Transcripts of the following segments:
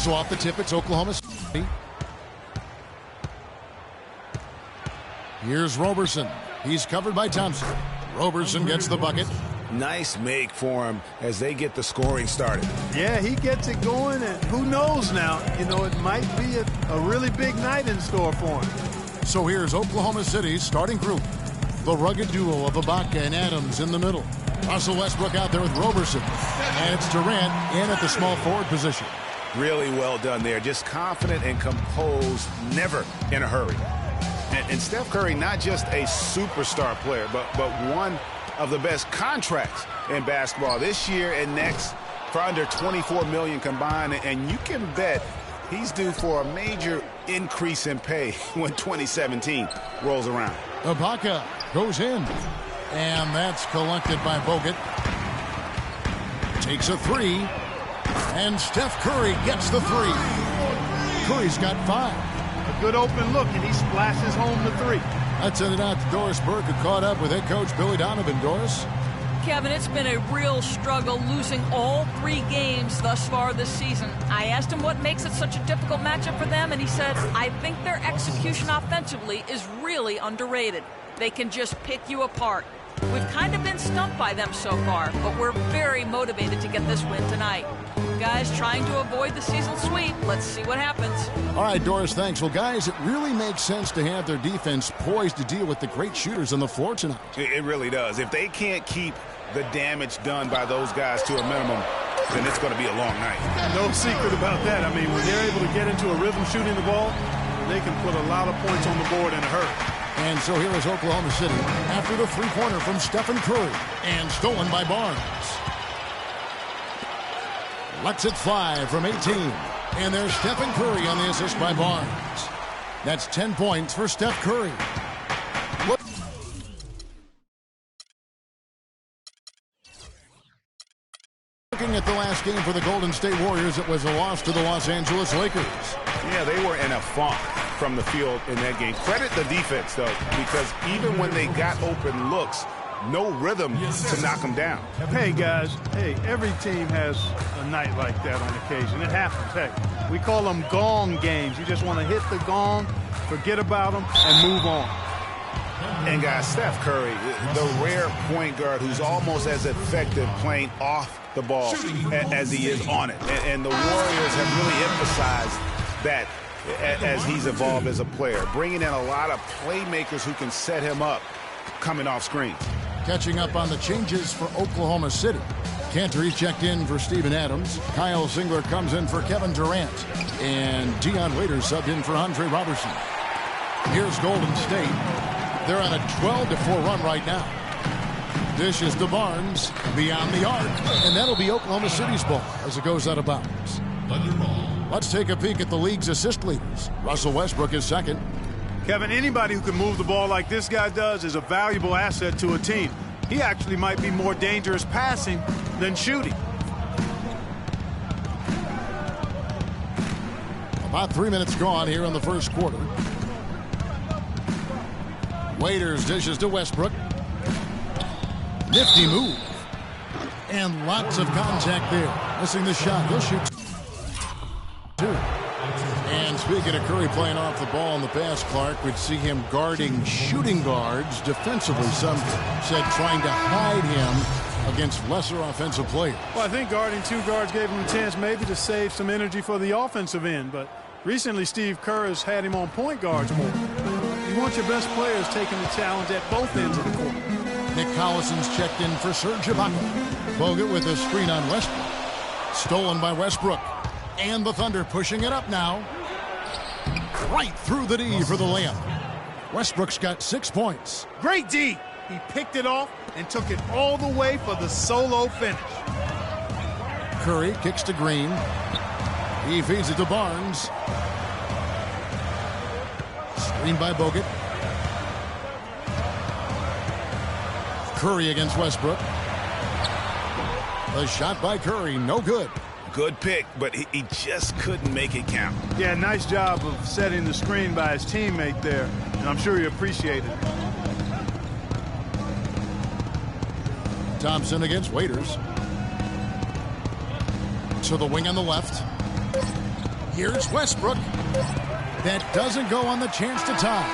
So off the tip, it's Oklahoma City. Here's Roberson. He's covered by Thompson. Roberson gets the bucket. Nice make for him as they get the scoring started. Yeah, he gets it going, and who knows now? You know, it might be a really big night in store for him. So here's Oklahoma City's starting group. The rugged duo of Ibaka and Adams in the middle. Russell Westbrook out there with Roberson. And it's Durant in at the small forward position. Really well done there. Just confident and composed, never in a hurry. And Steph Curry, not just a superstar player, but one of the best contracts in basketball this year and next for under $24 million combined. And you can bet he's due for a major increase in pay when 2017 rolls around. Ibaka goes in. And that's collected by Bogut. Takes a three. And Steph Curry gets the three. Curry's got 5. A good open look, and he splashes home the three. Let's send it out to Doris Burke, who caught up with head coach Billy Donovan. Doris? Kevin, it's been a real struggle losing all 3 games thus far this season. I asked him what makes it such a difficult matchup for them, and he said, I think their execution offensively is really underrated. They can just pick you apart. We've kind of been stumped by them so far, but we're very motivated to get this win tonight. Guys trying to avoid the season sweep. Let's see what happens. All right, Doris, thanks. Well, guys, it really makes sense to have their defense poised to deal with the great shooters on the floor tonight. It really does. If they can't keep the damage done by those guys to a minimum, then it's going to be a long night. No secret about that. I mean, when they're able to get into a rhythm shooting the ball, they can put a lot of points on the board in a hurry. And so here is Oklahoma City after the three-pointer from Stephen Curry and stolen by Barnes. Lets it fly from 18. And there's Stephen Curry on the assist by Barnes. That's 10 points for Steph Curry. Looking at the last game for the Golden State Warriors, it was a loss to the Los Angeles Lakers. Yeah, they were in a funk from the field in that game. Credit the defense, though, because even when they got open looks, no rhythm to knock them down. Hey, guys, every team has a night like that on occasion. It happens. Hey, we call them gong games. You just want to hit the gong, forget about them, and move on. And, guys, Steph Curry, the rare point guard who's almost as effective playing off the ball as he is on it. And the Warriors have really emphasized that as he's evolved as a player, bringing in a lot of playmakers who can set him up coming off screens. Catching up on the changes for Oklahoma City. Cantor's checked in for Steven Adams. Kyle Singler comes in for Kevin Durant. And Dion Waiters subbed in for Andre Robertson. Here's Golden State. They're on a 12-4 run right now. Dishes to Barnes beyond the arc. And that'll be Oklahoma City's ball as it goes out of bounds. Let's take a peek at the league's assist leaders. Russell Westbrook is second. Kevin, anybody who can move the ball like this guy does is a valuable asset to a team. He actually might be more dangerous passing than shooting. About 3 minutes gone here in the first quarter. Waiters dishes to Westbrook. Nifty move. And lots of contact there. Missing the shot. He'll shoot 2. And speaking of Curry playing off the ball in the pass, Clark would see him guarding shooting guards defensively. Some said trying to hide him against lesser offensive players. Well, I think guarding 2 guards gave him a chance maybe to save some energy for the offensive end. But recently, Steve Kerr has had him on point guards more. You want your best players taking the challenge at both ends of the court. Nick Collison's checked in for Serge Ibaka. Bogut with a screen on Westbrook. Stolen by Westbrook. And the Thunder pushing it up now. Right through the D for the layup. Westbrook's got 6 points. Great D. He picked it off and took it all the way for the solo finish. Curry kicks to Green. He feeds it to Barnes. Screen by Bogut. Curry against Westbrook. The shot by Curry, no good. Good pick, but he just couldn't make it count. Yeah, nice job of setting the screen by his teammate there, and I'm sure he appreciated it. Thompson against Waiters. To the wing on the left. Here's Westbrook. That doesn't go on the chance to tie.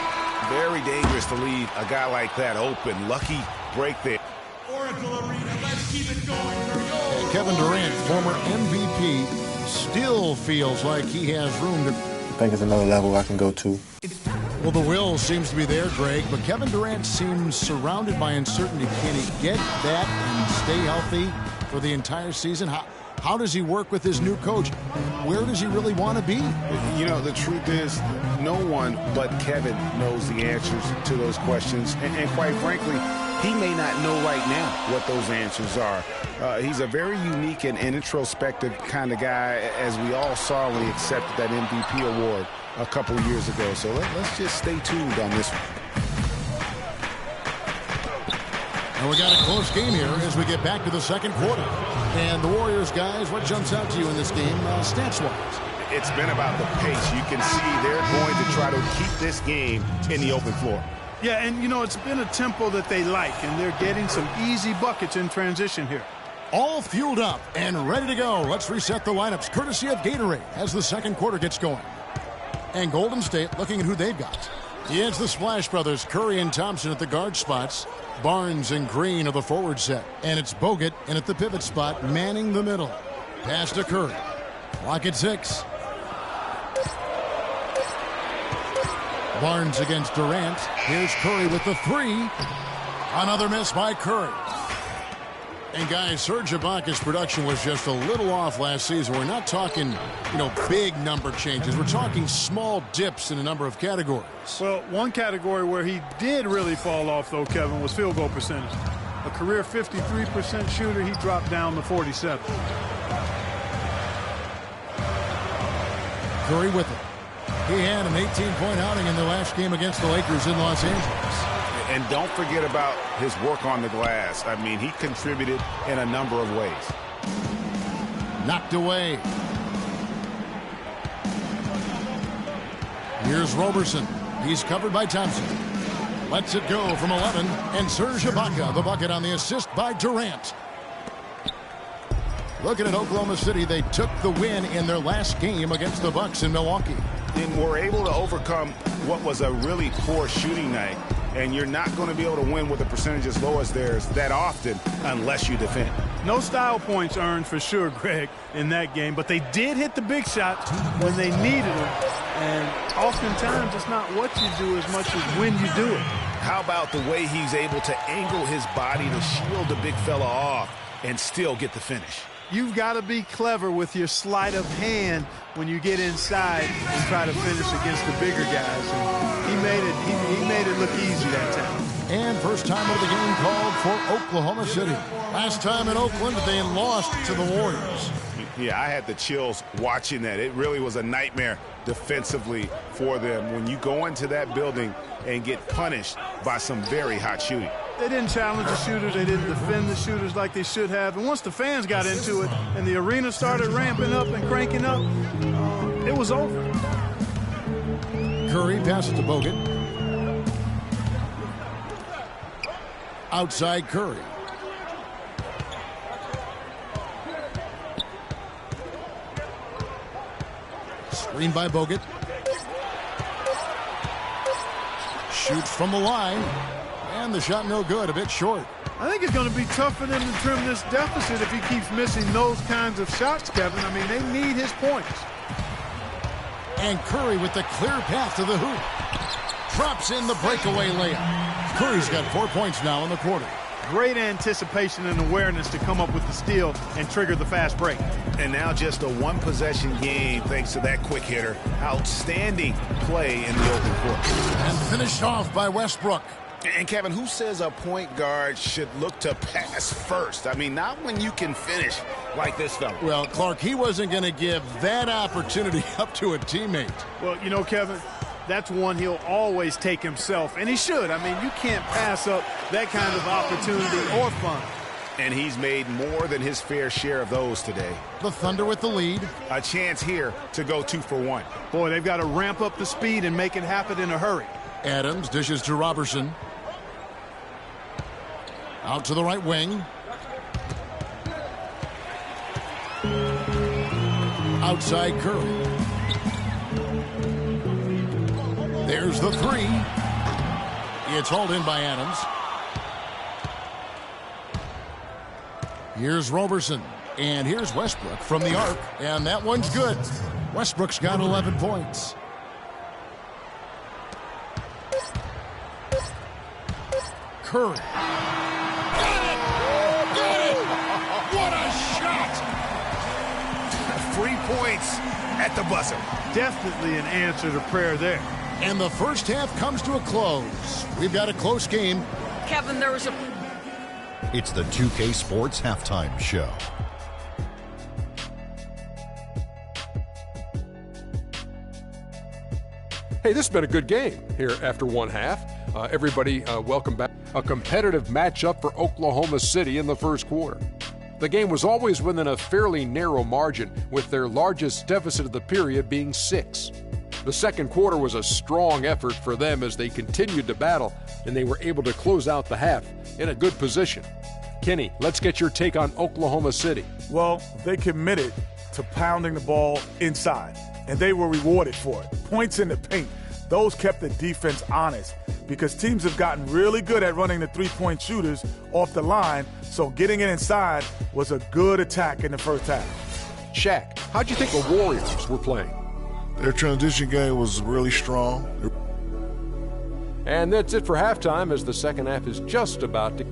Very dangerous to leave a guy like that open. Lucky break there. And Kevin Durant, former MVP, still feels like he has room to... I think it's another level I can go to. Well, the will seems to be there, Greg, but Kevin Durant seems surrounded by uncertainty. Can he get that and stay healthy for the entire season? How does he work with his new coach? Where does he really want to be? You know, the truth is, no one but Kevin knows the answers to those questions. And quite frankly, he may not know right now what those answers are. He's a very unique and introspective kind of guy, as we all saw when he accepted that MVP award a couple of years ago. So let's just stay tuned on this one. And we got a close game here as we get back to the second quarter. And the Warriors, guys, what jumps out to you in this game, stats-wise? It's been about the pace. You can see they're going to try to keep this game in the open floor. Yeah, and, you know, it's been a tempo that they like, and they're getting some easy buckets in transition here. All fueled up and ready to go. Let's reset the lineups, courtesy of Gatorade, as the second quarter gets going. And Golden State looking at who they've got. It's the Splash Brothers, Curry and Thompson at the guard spots. Barnes and Green are the forward set. And it's Bogut in at the pivot spot, manning the middle. Pass to Curry. Clock at 6. Barnes against Durant. Here's Curry with the 3. Another miss by Curry. And guys, Serge Ibaka's production was just a little off last season. We're not talking, big number changes. We're talking small dips in a number of categories. Well, one category where he did really fall off, though, Kevin, was field goal percentage. A career 53% shooter, he dropped down to 47. Curry with it. He had an 18-point outing in the last game against the Lakers in Los Angeles. And don't forget about his work on the glass. I mean, he contributed in a number of ways. Knocked away. Here's Roberson. He's covered by Thompson. Lets it go from 11. And Serge Ibaka, the bucket on the assist by Durant. Looking at Oklahoma City, they took the win in their last game against the Bucks in Milwaukee. And were able to overcome what was a really poor shooting night. And you're not going to be able to win with a percentage as low as theirs that often unless you defend. No style points earned for sure, Greg, in that game. But they did hit the big shots when they needed them. And oftentimes it's not what you do as much as when you do it. How about the way he's able to angle his body to shield the big fella off and still get the finish? You've got to be clever with your sleight of hand when you get inside and try to finish against the bigger guys. And he made it look easy that time. And first time of the game called for Oklahoma City. Last time in Oakland, they lost to the Warriors. Yeah, I had the chills watching that. It really was a nightmare defensively for them when you go into that building and get punished by some very hot shooting. They didn't challenge the shooters. They didn't defend the shooters like they should have. And once the fans got into it and the arena started ramping up and cranking up, it was over. Curry passes to Bogut. Outside Curry. Screen by Bogut. Shoots from the line. And the shot no good, a bit short. I think it's going to be tough for them to trim this deficit if he keeps missing those kinds of shots, Kevin. I mean, they need his points. And Curry with the clear path to the hoop. Drops in the breakaway layup. Curry's got 4 points now in the quarter. Great anticipation and awareness to come up with the steal and trigger the fast break. And now just a one-possession game thanks to that quick hitter. Outstanding play in the open court. And finished off by Westbrook. And, Kevin, who says a point guard should look to pass first? I mean, not when you can finish like this fella. Well, Clark, he wasn't going to give that opportunity up to a teammate. Well, you know, Kevin, that's one he'll always take himself, and he should. I mean, you can't pass up that kind of opportunity or fun. And he's made more than his fair share of those today. The Thunder with the lead. A chance here to go 2 for 1. Boy, they've got to ramp up the speed and make it happen in a hurry. Adams dishes to Robertson. Out to the right wing. Outside Curry. There's the three. It's hauled in by Adams. Here's Roberson. And here's Westbrook from the arc. And that one's good. Westbrook's got 11 points. Curry. Got it! Got it! What a shot! 3 points at the buzzer. Definitely an answer to prayer there. And the first half comes to a close. We've got a close game. Kevin, there was a... It's the 2K Sports Halftime Show. Hey, this has been a good game here after one half. Everybody, welcome back. A competitive matchup for Oklahoma City in the first quarter. The game was always within a fairly narrow margin, with their largest deficit of the period being 6. The second quarter was a strong effort for them as they continued to battle, and they were able to close out the half in a good position. Kenny, let's get your take on Oklahoma City. Well, they committed to pounding the ball inside, and they were rewarded for it. Points in the paint. Those kept the defense honest because teams have gotten really good at running the three-point shooters off the line, so getting it inside was a good attack in the first half. Shaq, how'd you think the Warriors were playing? Their transition game was really strong. And that's it for halftime as the second half is just about to...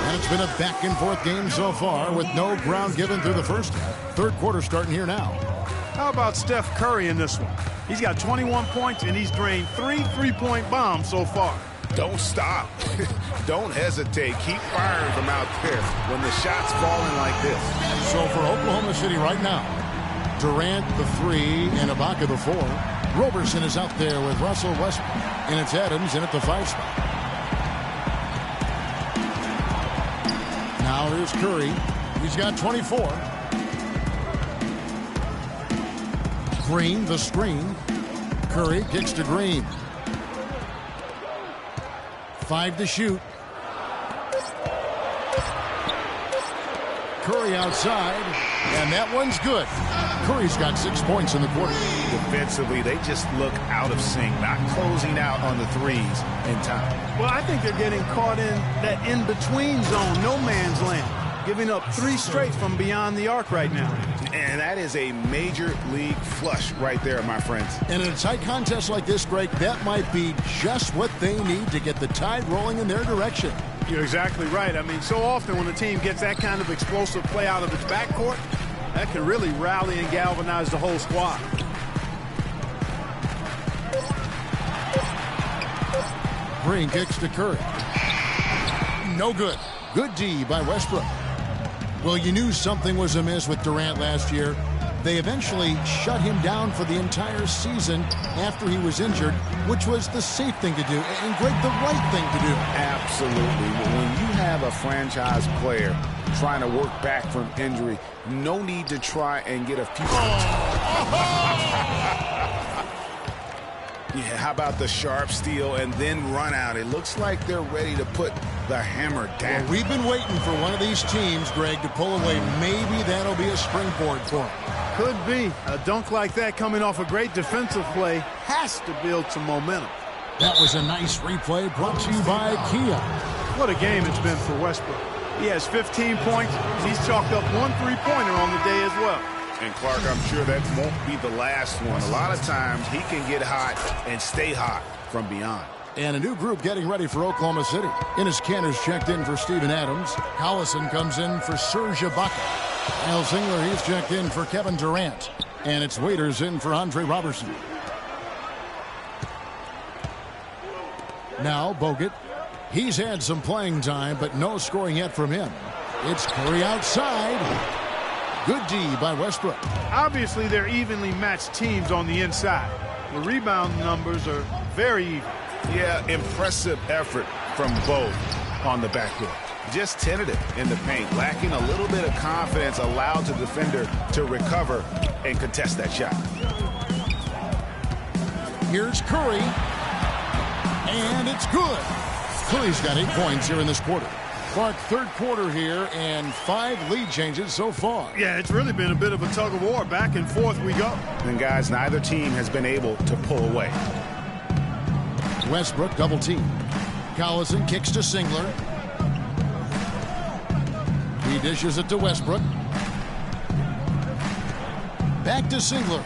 And it's been a back-and-forth game so far with no ground given through the first half. Third quarter starting here now. How about Steph Curry in this one? He's got 21 points, and he's drained 3 three-point bombs so far. Don't stop. Don't hesitate. Keep firing from out there when the shot's falling like this. So for Oklahoma City right now, Durant the 3 and Ibaka the 4. Roberson is out there with Russell Westbrook, and it's Adams in at the 5 spot. Now here's Curry. He's got 24. Green the screen. Curry kicks to Green. 5 to shoot. Curry outside, and that one's good. Curry's got 6 points in the quarter. Defensively, they just look out of sync, not closing out on the threes in time. Well, I think they're getting caught in that in-between zone, no man's land, giving up 3 straight from beyond the arc right now. And that is a major league flush right there, my friends. And in a tight contest like this, Greg, that might be just what they need to get the tide rolling in their direction. You're exactly right. I mean, so often when a team gets that kind of explosive play out of its backcourt, that can really rally and galvanize the whole squad. Green kicks to Curry. No good. Good D by Westbrook. Well, you knew something was amiss with Durant last year. They eventually shut him down for the entire season after he was injured, which was the safe thing to do, and Greg, the right thing to do. Absolutely. When you have a franchise player trying to work back from injury, no need to try and get a few... Yeah, how about the sharp steal and then run out? It looks like they're ready to put the hammer down. Well, we've been waiting for one of these teams, Greg, to pull away. Maybe that'll be a springboard for them. Could be. A dunk like that coming off a great defensive play has to build some momentum. That was a nice replay brought to you by Kia. What a game it's been for Westbrook. He has 15 points. He's chalked up 1 3-pointer on the day as well. And Clark, I'm sure that won't be the last one. A lot of times he can get hot and stay hot from beyond. And a new group getting ready for Oklahoma City. Enes Kanter's checked in for Steven Adams. Collison comes in for Serge Ibaka. Al Zingler, he's checked in for Kevin Durant. And it's Waiters in for Andre Roberson. Now Bogut. He's had some playing time, but no scoring yet from him. It's Curry outside. Good D by Westbrook. Obviously, they're evenly matched teams on the inside. The rebound numbers are very even. Yeah, impressive effort from both on the backcourt. Just tentative in the paint, lacking a little bit of confidence, allowed the defender to recover and contest that shot. Here's Curry. And it's good. Curry's got 8 points here in this quarter. Clark, third quarter here, and 5 lead changes so far. Yeah, it's really been a bit of a tug of war. Back and forth we go. And, guys, neither team has been able to pull away. Westbrook double team. Collison kicks to Singler. He dishes it to Westbrook. Back to Singler.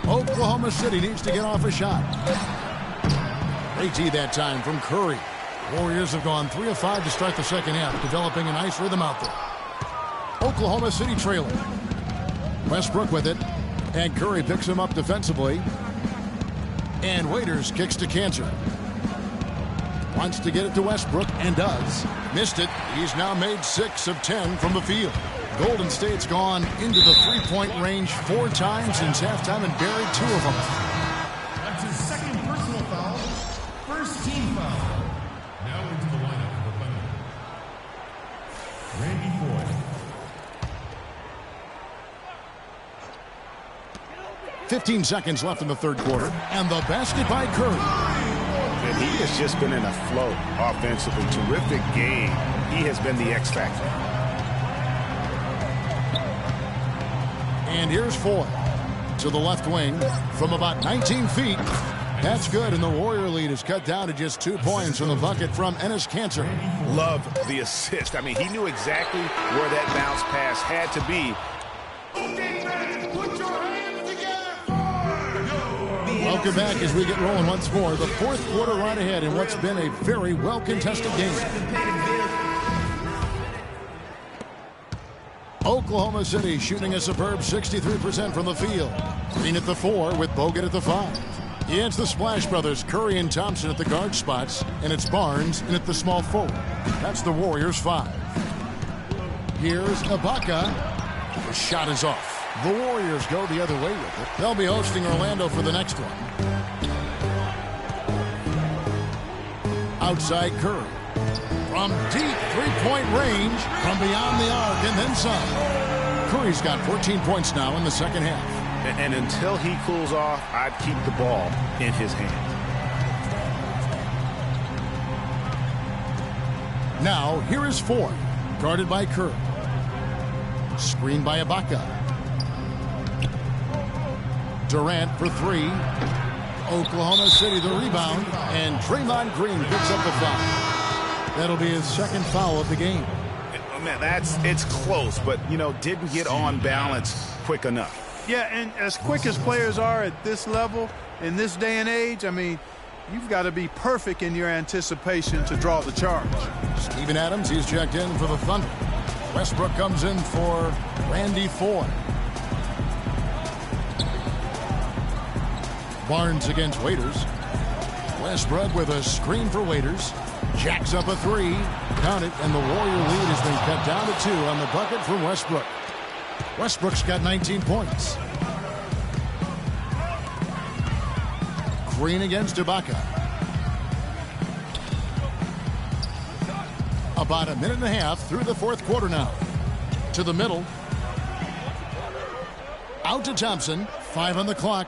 Oklahoma City needs to get off a shot. AT that time from Curry. Warriors have gone 3 of 5 to start the second half, developing a nice rhythm out there. Oklahoma City trailing. Westbrook with it, and Curry picks him up defensively. And Waiters kicks to Cantor. Wants to get it to Westbrook, and does. Missed it. He's now made 6 of 10 from the field. Golden State's gone into the three-point range 4 times since halftime and buried 2 of them. That's his second personal foul. First team foul. Now into the lineup for the Thunder. Randy Boyd. 15 seconds left in the third quarter, and the basket by Curry. And he has just been in a flow offensively. Terrific game. He has been the X factor. And here's Foy to the left wing from about 19 feet. That's good, and the Warrior lead is cut down to just 2 points from the bucket from Enes Kanter. Love the assist. I mean, he knew exactly where that bounce pass had to be. Put your hands together for Welcome back as we get rolling once more. The fourth quarter right ahead in what's been a very well-contested game. Oklahoma City shooting a superb 63% from the field. Green at the 4 with Bogut at the 5. It's the Splash Brothers, Curry and Thompson at the guard spots, and it's Barnes in at the small forward. That's the Warriors 5. Here's Ibaka. The shot is off. The Warriors go the other way with it. They'll be hosting Orlando for the next one. Outside Curry. From deep three-point range, from beyond the arc, and then some. Curry's got 14 points now in the second half. And until he cools off, I'd keep the ball in his hand. Now, here is Ford, guarded by Curry. Screened by Ibaka. Durant for 3. Oklahoma City the rebound, and Draymond Green picks up the foul. That'll be his second foul of the game. Man, it's close, but, didn't get on balance quick enough. Yeah, and as quick as players are at this level, in this day and age, I mean, you've got to be perfect in your anticipation to draw the charge. Steven Adams, he's checked in for the Thunder. Westbrook comes in for Randy Foy. Barnes against Waiters. Westbrook with a screen for Waiters. Jacks up a 3. Count it, and the Warrior lead has been cut down to 2 on the bucket from Westbrook. Westbrook's got 19 points. Green against Ibaka. About a minute and a half through the fourth quarter now. To the middle. Out to Thompson. 5 on the clock.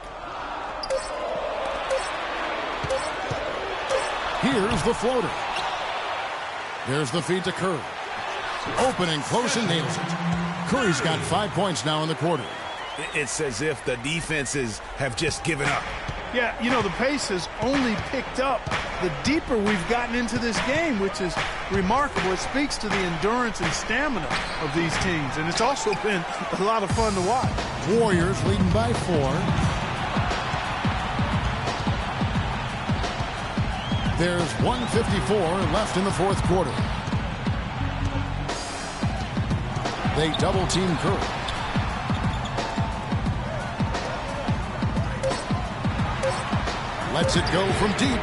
Here's the floater. There's the feed to Curry. Opening close and nails it. Curry's got 5 points now in the quarter. It's as if the defenses have just given up. Yeah, the pace has only picked up the deeper we've gotten into this game, which is remarkable. It speaks to the endurance and stamina of these teams, and it's also been a lot of fun to watch. Warriors leading by 4. There's 1:54 left in the fourth quarter. They double-team Curry. Lets it go from deep.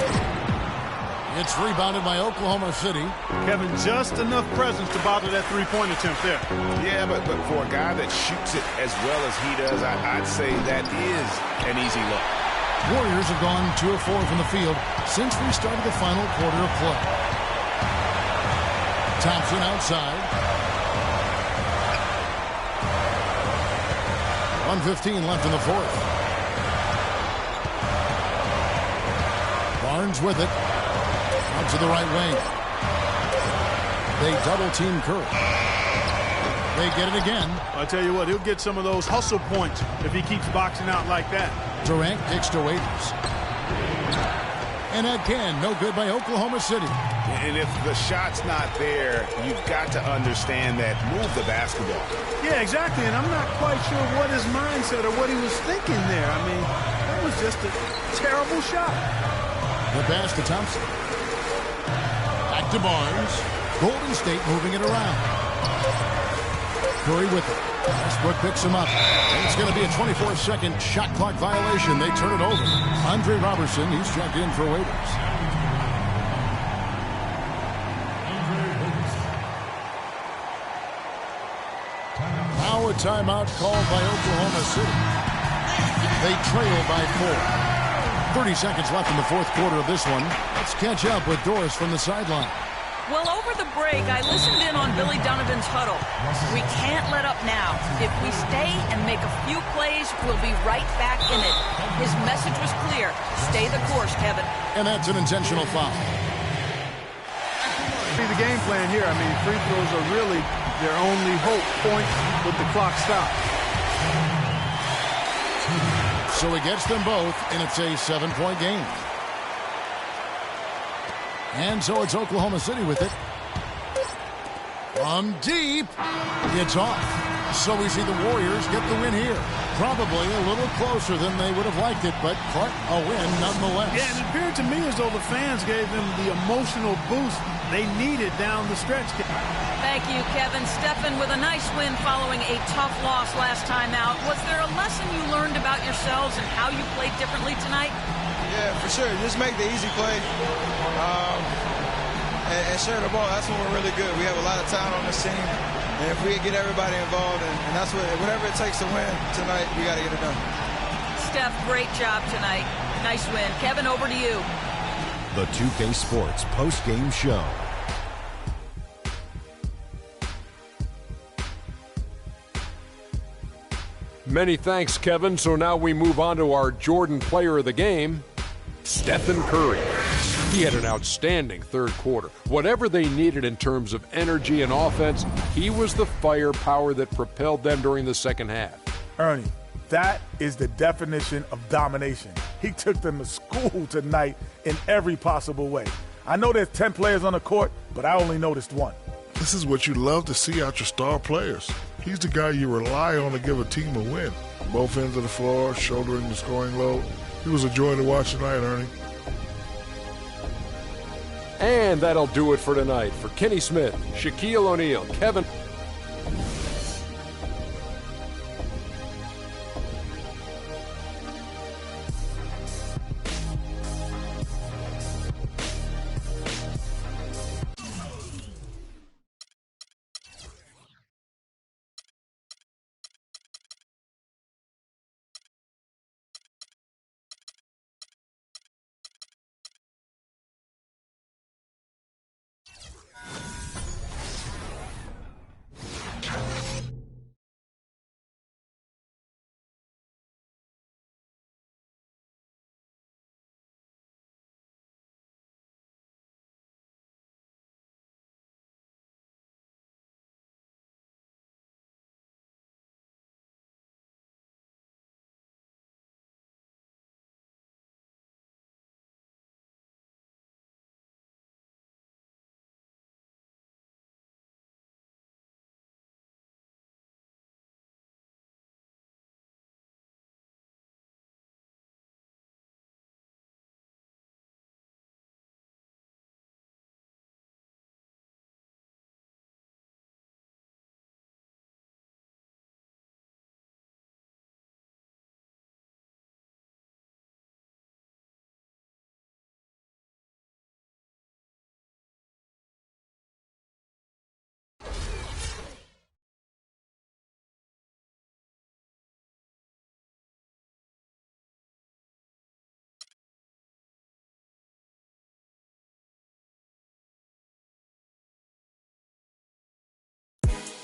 It's rebounded by Oklahoma City. Kevin, just enough presence to bother that three-point attempt there. Yeah, but for a guy that shoots it as well as he does, I'd say that is an easy look. Warriors have gone 2 of 4 from the field since we started the final quarter of play. Thompson outside. 1:15 left in the fourth. Barnes with it. Out to the right wing. They double-team Curry. They get it again. I tell you what, he'll get some of those hustle points if he keeps boxing out like that. Durant kicks to Waiters. And again, no good by Oklahoma City. And if the shot's not there, you've got to understand that. Move the basketball. Yeah, exactly. And I'm not quite sure what his mindset or what he was thinking there. I mean, that was just a terrible shot. The pass to Thompson. Back to Barnes. Golden State moving it around. Curry with it. Westbrook picks him up. And it's going to be a 24-second shot clock violation. They turn it over. Andre Robertson, he's checked in for Waiters. Now a timeout called by Oklahoma City. They trail by 4. 30 seconds left in the fourth quarter of this one. Let's catch up with Doris from the sideline. Well, over the break, I listened in on Billy Donovan's huddle. We can't let up now. If we stay and make a few plays, we'll be right back in it. His message was clear. Stay the course, Kevin. And that's an intentional foul. See the game plan here. I mean, free throws are really their only hope. Points with the clock stopped. So he gets them both, and it's a 7-point game. And so it's Oklahoma City with it. From deep, it's off. So we see the Warriors get the win here. Probably a little closer than they would have liked it, but quite a win nonetheless. Yeah, it appeared to me as though the fans gave them the emotional boost they needed down the stretch. Thank you, Kevin. Stephen, with a nice win following a tough loss last time out, was there a lesson you learned about yourselves and how you played differently tonight? Yeah, for sure. Just make the easy play and share the ball. That's when we're really good. We have a lot of talent on this team, and if we get everybody involved, and that's whatever it takes to win tonight, we got to get it done. Steph, great job tonight. Nice win. Kevin, over to you. The 2K Sports post-game show. Many thanks, Kevin. So now we move on to our Jordan player of the game, Stephen Curry. He had an outstanding third quarter. Whatever they needed in terms of energy and offense, he was the firepower that propelled them during the second half. Ernie, that is the definition of domination. He took them to school tonight in every possible way. I know there's 10 players on the court, but I only noticed one. This is what you love to see out your star players. He's the guy you rely on to give a team a win. Both ends of the floor, shouldering the scoring load. He was a joy to watch tonight, Ernie. And that'll do it for tonight. For Kenny Smith, Shaquille O'Neal, Kevin.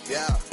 Yeah.